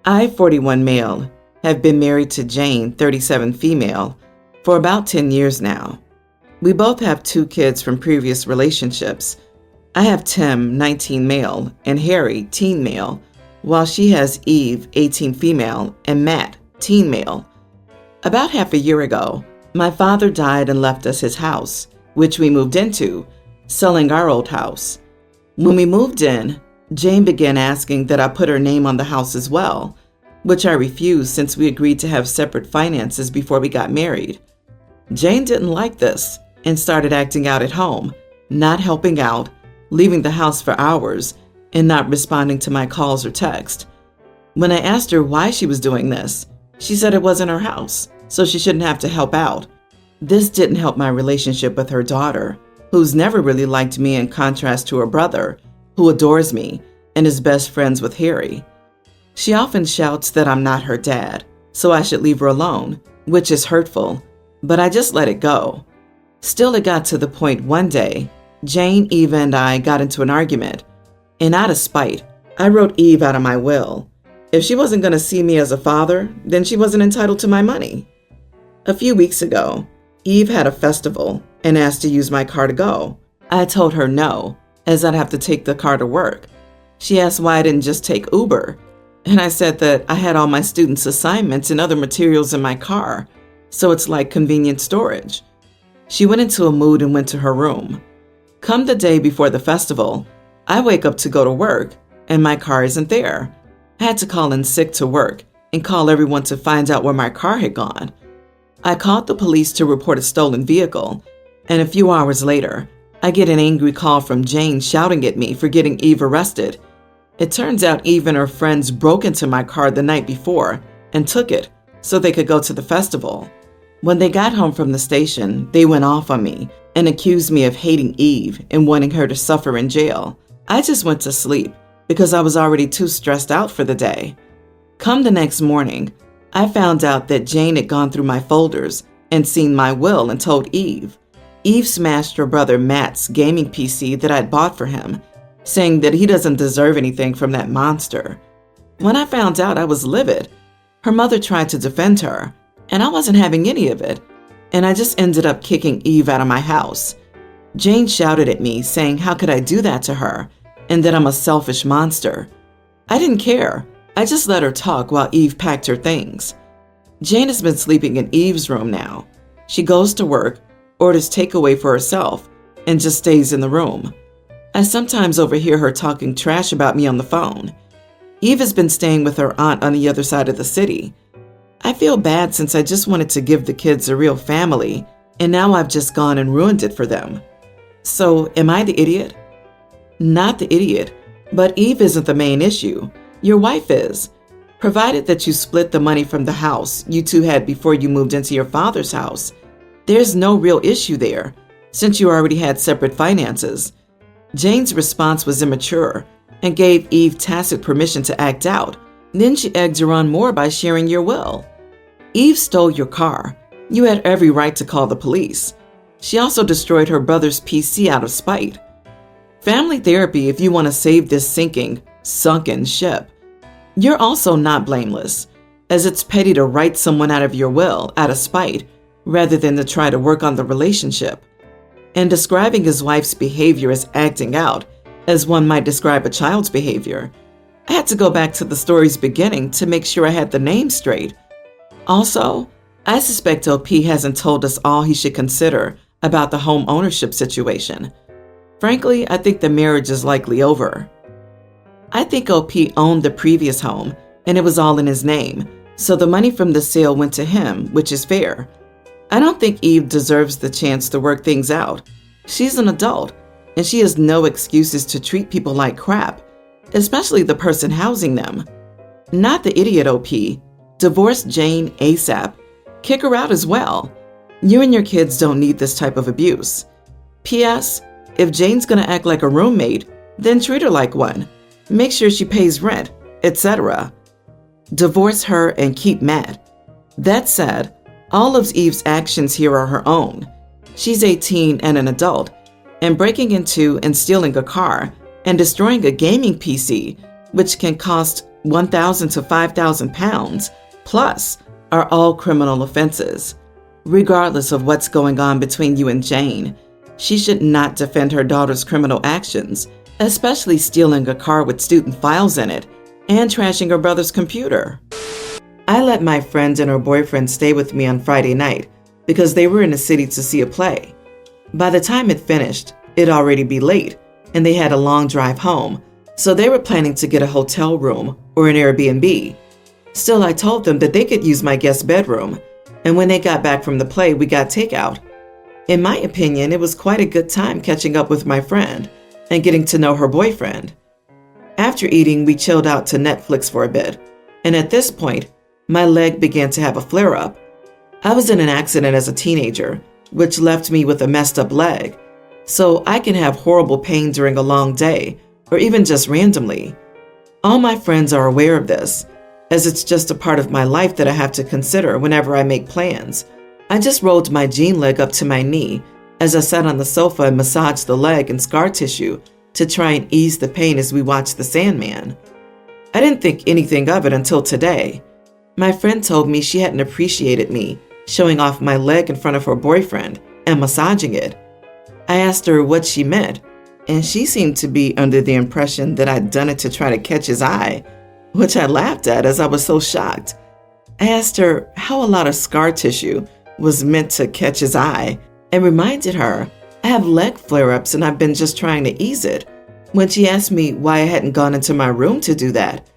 I, 41 male, have been married to Jane, 37 female, for about 10 years now. We both have 2 kids from previous relationships. I have Tim, 19 male, and Harry, teen male, while she has Eve, 18 female, and Matt, teen male. About half a year ago, my father died and left us his house, which we moved into, selling our old house. When we moved in, Jane began asking that I put her name on the house as well, which I refused since we agreed to have separate finances before we got married. Jane didn't like this and started acting out at home, not helping out, leaving the house for hours, and not responding to my calls or text. When I asked her why she was doing this, she said it wasn't her house, so she shouldn't have to help out. This didn't help my relationship with her daughter, who's never really liked me in contrast to her brother, who adores me and is best friends with Harry. She often shouts that I'm not her dad, so I should leave her alone, which is hurtful, but I just let it go. Still, it got to the point one day, Jane, Eve, and I got into an argument, and out of spite, I wrote Eve out of my will. If she wasn't going to see me as a father, then she wasn't entitled to my money. A few weeks ago, Eve had a festival and asked to use my car to go. I told her no, as I'd have to take the car to work. She asked why I didn't just take Uber, and I said that I had all my students' assignments and other materials in my car, so it's like convenient storage. She went into a mood and went to her room. Come the day before the festival, I wake up to go to work, and my car isn't there. I had to call in sick to work and call everyone to find out where my car had gone. I called the police to report a stolen vehicle, and a few hours later, I get an angry call from Jane shouting at me for getting Eve arrested. It turns out Eve and her friends broke into my car the night before and took it so they could go to the festival. When they got home from the station, they went off on me and accused me of hating Eve and wanting her to suffer in jail. I just went to sleep because I was already too stressed out for the day. Come the next morning, I found out that Jane had gone through my folders and seen my will and told Eve. Eve smashed her brother Matt's gaming PC that I'd bought for him, saying that he doesn't deserve anything from that monster. When I found out, I was livid. Her mother tried to defend her, and I wasn't having any of it, and I just ended up kicking Eve out of my house. Jane shouted at me, saying how could I do that to her, and that I'm a selfish monster. I didn't care. I just let her talk while Eve packed her things. Jane has been sleeping in Eve's room now. She goes to work, orders takeaway for herself, and just stays in the room. I sometimes overhear her talking trash about me on the phone. Eve has been staying with her aunt on the other side of the city. I feel bad since I just wanted to give the kids a real family, and now I've just gone and ruined it for them. So, am I the idiot? Not the idiot, but Eve isn't the main issue. Your wife is. Provided that you split the money from the house you two had before you moved into your father's house, there's no real issue there, since you already had separate finances. Jane's response was immature and gave Eve tacit permission to act out. Then she egged her on more by sharing your will. Eve stole your car. You had every right to call the police. She also destroyed her brother's PC out of spite. Family therapy if you want to save this sinking, sunken ship. You're also not blameless, as it's petty to write someone out of your will out of spite rather than to try to work on the relationship. And describing his wife's behavior as acting out, as one might describe a child's behavior. I had to go back to the story's beginning to make sure I had the name straight. Also, I suspect OP hasn't told us all he should consider about the home ownership situation. Frankly, I think the marriage is likely over. I think OP owned the previous home, and it was all in his name, so the money from the sale went to him, which is fair. I don't think Eve deserves the chance to work things out. She's an adult, and she has no excuses to treat people like crap, especially the person housing them. Not the idiot OP. Divorce Jane ASAP. Kick her out as well. You and your kids don't need this type of abuse. P.S. If Jane's gonna act like a roommate, then treat her like one. Make sure she pays rent, etc. Divorce her and keep Matt. That said, all of Eve's actions here are her own. She's 18 and an adult, and breaking into and stealing a car and destroying a gaming PC, which can cost 1,000 to 5,000 pounds, plus, are all criminal offenses. Regardless of what's going on between you and Jane, she should not defend her daughter's criminal actions, especially stealing a car with student files in it and trashing her brother's computer. I let my friend and her boyfriend stay with me on Friday night because they were in the city to see a play. By the time it finished, it'd already be late, and they had a long drive home, so they were planning to get a hotel room or an Airbnb. Still, I told them that they could use my guest bedroom, and when they got back from the play, we got takeout. In my opinion, it was quite a good time catching up with my friend and getting to know her boyfriend. After eating, we chilled out to Netflix for a bit, and at this point, my leg began to have a flare-up. I was in an accident as a teenager, which left me with a messed up leg, so I can have horrible pain during a long day, or even just randomly. All my friends are aware of this, as it's just a part of my life that I have to consider whenever I make plans. I just rolled my jean leg up to my knee as I sat on the sofa and massaged the leg and scar tissue to try and ease the pain as we watched The Sandman. I didn't think anything of it until today. My friend told me she hadn't appreciated me showing off my leg in front of her boyfriend and massaging it. I asked her what she meant, and she seemed to be under the impression that I'd done it to try to catch his eye, which I laughed at as I was so shocked. I asked her how a lot of scar tissue was meant to catch his eye and reminded her I have leg flare-ups and I've been just trying to ease it. When she asked me why I hadn't gone into my room to do that,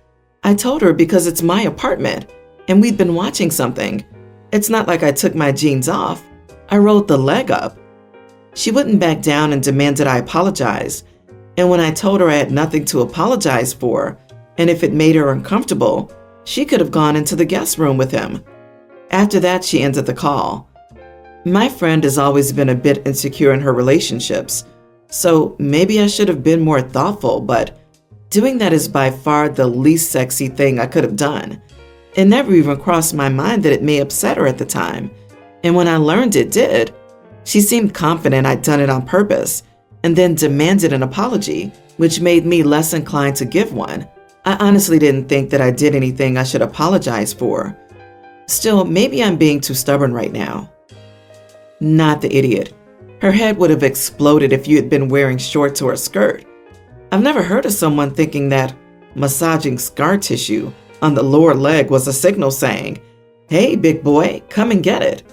I told her because it's my apartment and we'd been watching something. It's not like I took my jeans off. I rolled the leg up. She wouldn't back down and demanded I apologize. And when I told her I had nothing to apologize for, and if it made her uncomfortable, she could have gone into the guest room with him. After that, she ended the call. My friend has always been a bit insecure in her relationships, so maybe I should have been more thoughtful, but doing that is by far the least sexy thing I could have done. It never even crossed my mind that it may upset her at the time, and when I learned it did, she seemed confident I'd done it on purpose, and then demanded an apology, which made me less inclined to give one. I honestly didn't think that I did anything I should apologize for. Still, maybe I'm being too stubborn right now. Not the idiot. Her head would have exploded if you had been wearing shorts or a skirt. I've never heard of someone thinking that massaging scar tissue on the lower leg was a signal saying, "Hey, big boy, come and get it.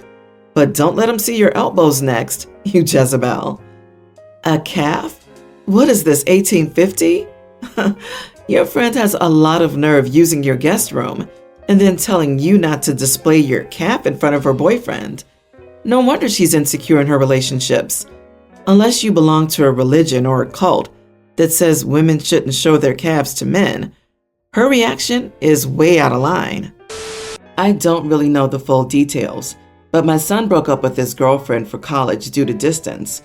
But don't let him see your elbows next, you Jezebel." A calf? What is this, 1850? Your friend has a lot of nerve using your guest room and then telling you not to display your calf in front of her boyfriend. No wonder she's insecure in her relationships. Unless you belong to a religion or a cult that says women shouldn't show their calves to men, her reaction is way out of line. I don't really know the full details, but my son broke up with his girlfriend for college due to distance.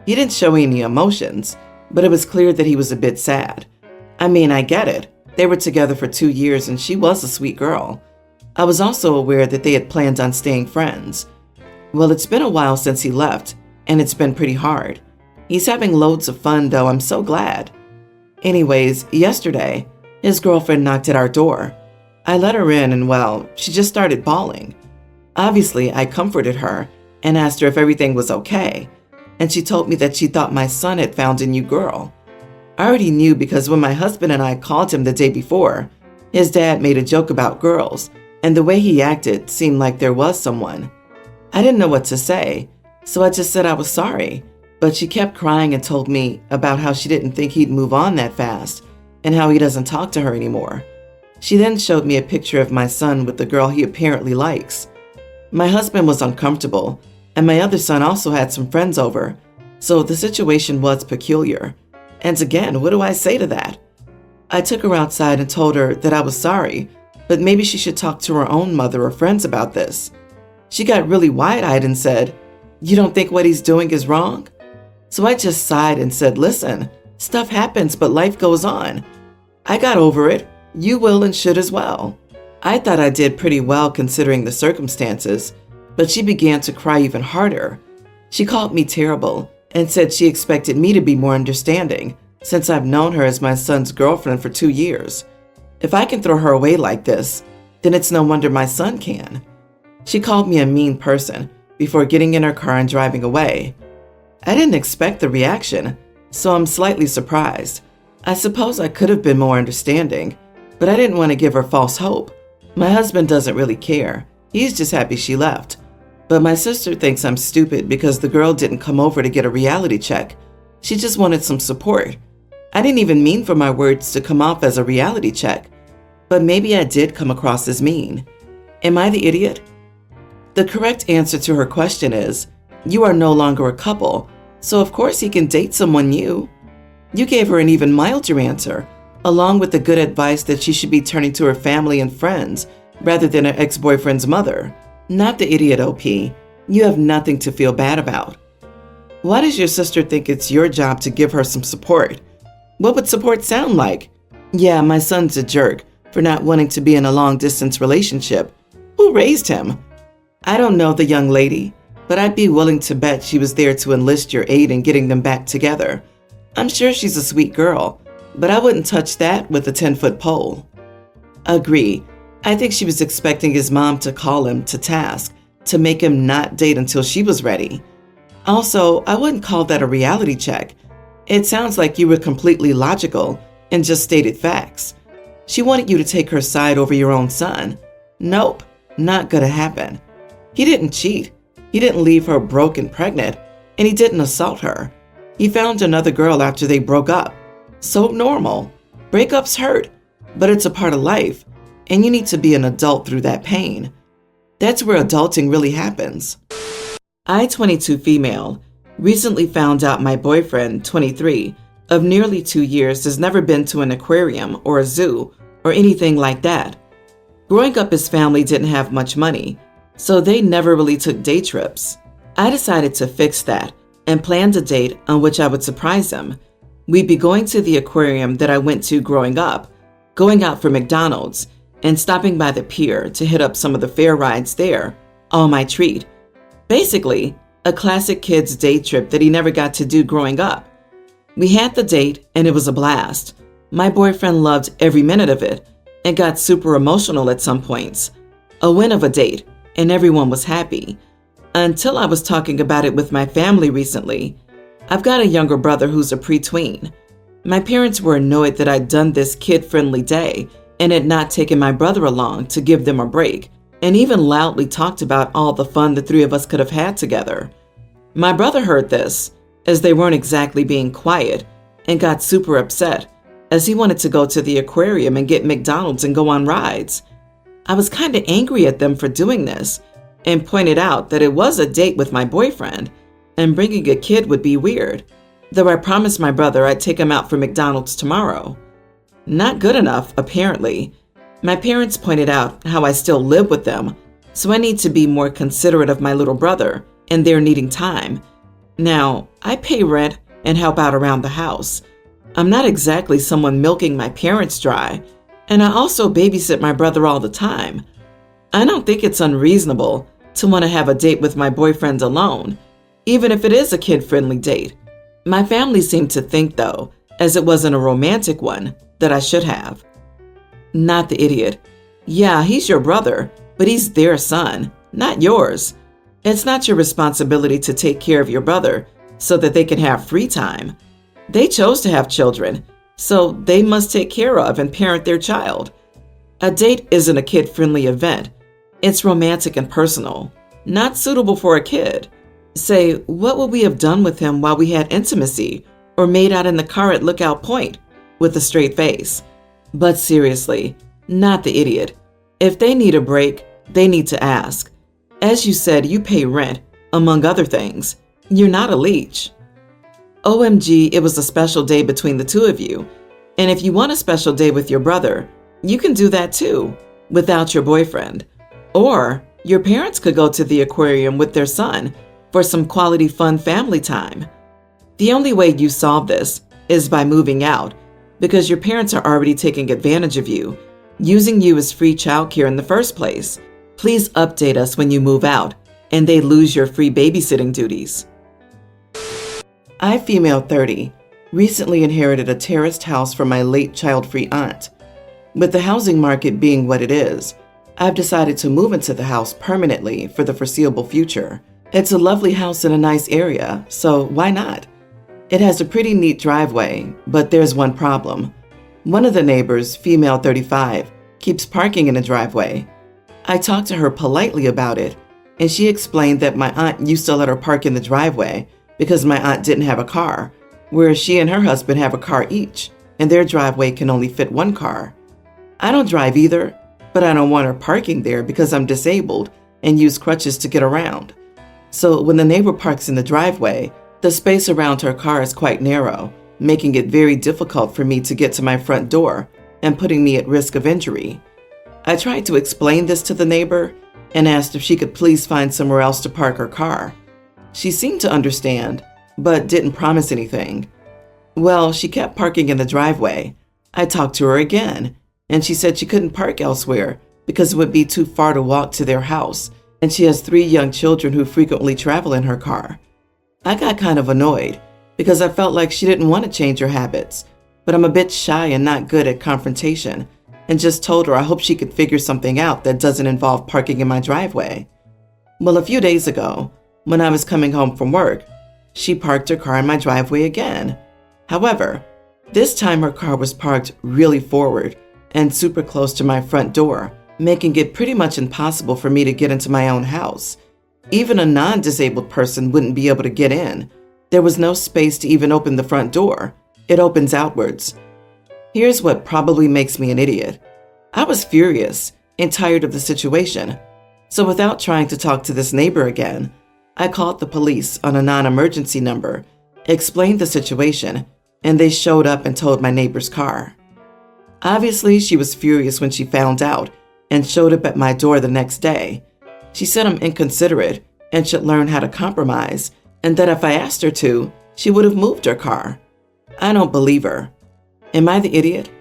He didn't show any emotions, but it was clear that he was a bit sad. I mean, I get it. They were together for 2 years and she was a sweet girl. I was also aware that they had planned on staying friends. Well, it's been a while since he left, and it's been pretty hard. He's having loads of fun, though. I'm so glad. Anyways, yesterday, his girlfriend knocked at our door. I let her in and, well, she just started bawling. Obviously, I comforted her and asked her if everything was okay, and she told me that she thought my son had found a new girl. I already knew because when my husband and I called him the day before, his dad made a joke about girls, and the way he acted seemed like there was someone. I didn't know what to say, so I just said I was sorry, but she kept crying and told me about how she didn't think he'd move on that fast and how he doesn't talk to her anymore. She then showed me a picture of my son with the girl he apparently likes. My husband was uncomfortable, and my other son also had some friends over, so the situation was peculiar. And again, what do I say to that? I took her outside and told her that I was sorry, but maybe she should talk to her own mother or friends about this. She got really wide-eyed and said, "You don't think what he's doing is wrong?" So I just sighed and said, "Listen, stuff happens, but life goes on. I got over it. You will and should as well." I thought I did pretty well considering the circumstances, but she began to cry even harder. She called me terrible and said she expected me to be more understanding since I've known her as my son's girlfriend for 2 years. If I can throw her away like this, then it's no wonder my son can. She called me a mean person before getting in her car and driving away. I didn't expect the reaction, so I'm slightly surprised. I suppose I could have been more understanding, but I didn't want to give her false hope. My husband doesn't really care. He's just happy she left. But my sister thinks I'm stupid because the girl didn't come over to get a reality check. She just wanted some support. I didn't even mean for my words to come off as a reality check, but maybe I did come across as mean. Am I the idiot? The correct answer to her question is, you are no longer a couple, so of course he can date someone new. You gave her an even milder answer, along with the good advice that she should be turning to her family and friends rather than her ex-boyfriend's mother. Not the idiot, OP. You have nothing to feel bad about. Why does your sister think it's your job to give her some support? What would support sound like? Yeah, my son's a jerk for not wanting to be in a long-distance relationship. Who raised him? I don't know the young lady, but I'd be willing to bet she was there to enlist your aid in getting them back together. I'm sure she's a sweet girl, but I wouldn't touch that with a 10-foot pole. Agree. I think she was expecting his mom to call him to task to make him not date until she was ready. Also, I wouldn't call that a reality check. It sounds like you were completely logical and just stated facts. She wanted you to take her side over your own son. Nope, not gonna happen. He didn't cheat. He didn't leave her broke and pregnant, and he didn't assault her. He found another girl after they broke up. So normal. Breakups hurt, but it's a part of life, and you need to be an adult through that pain. That's where adulting really happens. I, 22 female, recently found out my boyfriend, 23, of nearly 2 years, has never been to an aquarium or a zoo or anything like that. Growing up, his family didn't have much money, so they never really took day trips. I decided to fix that and planned a date on which I would surprise him. We'd be going to the aquarium that I went to growing up, going out for McDonald's, and stopping by the pier to hit up some of the fair rides there, all my treat. Basically, a classic kid's day trip that he never got to do growing up. We had the date and it was a blast. My boyfriend loved every minute of it and got super emotional at some points. A win of a date, and everyone was happy. Until I was talking about it with my family recently. I've got a younger brother who's a pre-tween. My parents were annoyed that I'd done this kid-friendly day and had not taken my brother along to give them a break, and even loudly talked about all the fun the three of us could have had together. My brother heard this, as they weren't exactly being quiet, and got super upset, as he wanted to go to the aquarium and get McDonald's and go on rides. I was kind of angry at them for doing this, and pointed out that it was a date with my boyfriend, and bringing a kid would be weird, though I promised my brother I'd take him out for McDonald's tomorrow. Not good enough, apparently. My parents pointed out how I still live with them, so I need to be more considerate of my little brother and their needing time. Now, I pay rent and help out around the house. I'm not exactly someone milking my parents dry, and I also babysit my brother all the time. I don't think it's unreasonable to want to have a date with my boyfriend alone, even if it is a kid-friendly date. My family seemed to think, though, as it wasn't a romantic one, that I should have. Not the idiot. Yeah, he's your brother, but he's their son, not yours. It's not your responsibility to take care of your brother so that they can have free time. They chose to have children, so they must take care of and parent their child. A date isn't a kid-friendly event. It's romantic and personal, not suitable for a kid. Say, what would we have done with him while we had intimacy or made out in the car at Lookout Point with a straight face? But seriously, not the idiot. If they need a break, they need to ask. As you said, you pay rent, among other things. You're not a leech. OMG, it was a special day between the two of you. And if you want a special day with your brother, you can do that too, without your boyfriend. Or your parents could go to the aquarium with their son for some quality fun family time. The only way you solve this is by moving out, because your parents are already taking advantage of you, using you as free childcare in the first place. Please update us when you move out and they lose your free babysitting duties. I, female 30, recently inherited a terraced house from my late child-free aunt. With the housing market being what it is, I've decided to move into the house permanently for the foreseeable future. It's a lovely house in a nice area, so why not? It has a pretty neat driveway, but there's one problem. One of the neighbors, female 35, keeps parking in the driveway. I talked to her politely about it, and she explained that my aunt used to let her park in the driveway because my aunt didn't have a car, whereas she and her husband have a car each, and their driveway can only fit one car. I don't drive either, but I don't want her parking there because I'm disabled and use crutches to get around. So when the neighbor parks in the driveway, the space around her car is quite narrow, making it very difficult for me to get to my front door and putting me at risk of injury. I tried to explain this to the neighbor and asked if she could please find somewhere else to park her car. She seemed to understand, but didn't promise anything. Well, she kept parking in the driveway. I talked to her again, and she said she couldn't park elsewhere because it would be too far to walk to their house, and she has 3 young children who frequently travel in her car. I got kind of annoyed because I felt like she didn't want to change her habits, but I'm a bit shy and not good at confrontation, and just told her I hope she could figure something out that doesn't involve parking in my driveway. Well, a few days ago, when I was coming home from work, she parked her car in my driveway again. However, this time her car was parked really forward and super close to my front door, making it pretty much impossible for me to get into my own house. Even a non-disabled person wouldn't be able to get in. There was no space to even open the front door. It opens outwards. Here's what probably makes me an idiot. I was furious and tired of the situation. So without trying to talk to this neighbor again, I called the police on a non-emergency number, explained the situation, and they showed up and towed my neighbor's car. Obviously, she was furious when she found out and showed up at my door the next day. She said I'm inconsiderate and should learn how to compromise, and that if I asked her to, she would have moved her car. I don't believe her. Am I the idiot?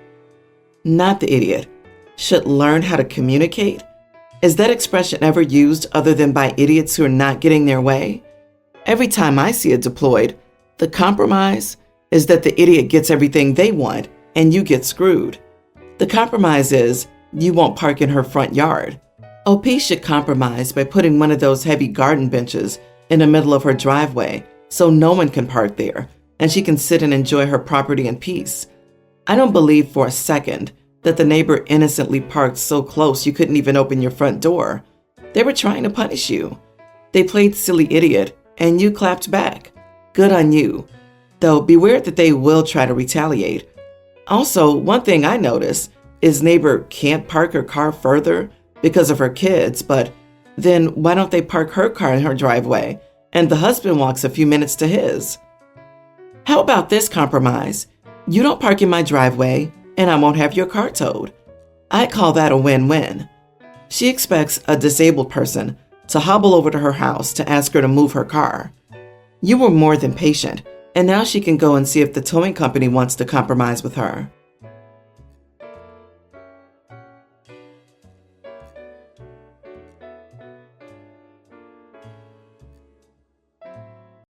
Not the idiot. Should learn how to communicate? Is that expression ever used other than by idiots who are not getting their way? Every time I see it deployed, the compromise is that the idiot gets everything they want and you get screwed. The compromise is you won't park in her front yard. OP should compromise by putting one of those heavy garden benches in the middle of her driveway so no one can park there and she can sit and enjoy her property in peace. I don't believe for a second that the neighbor innocently parked so close you couldn't even open your front door. They were trying to punish you. They played silly idiot and you clapped back. Good on you. Though beware that they will try to retaliate. Also, one thing I noticed is neighbor can't park her car further because of her kids, but then why don't they park her car in her driveway and the husband walks a few minutes to his? How about this compromise? You don't park in my driveway and I won't have your car towed. I call that a win-win. She expects a disabled person to hobble over to her house to ask her to move her car. You were more than patient, and now she can go and see if the towing company wants to compromise with her.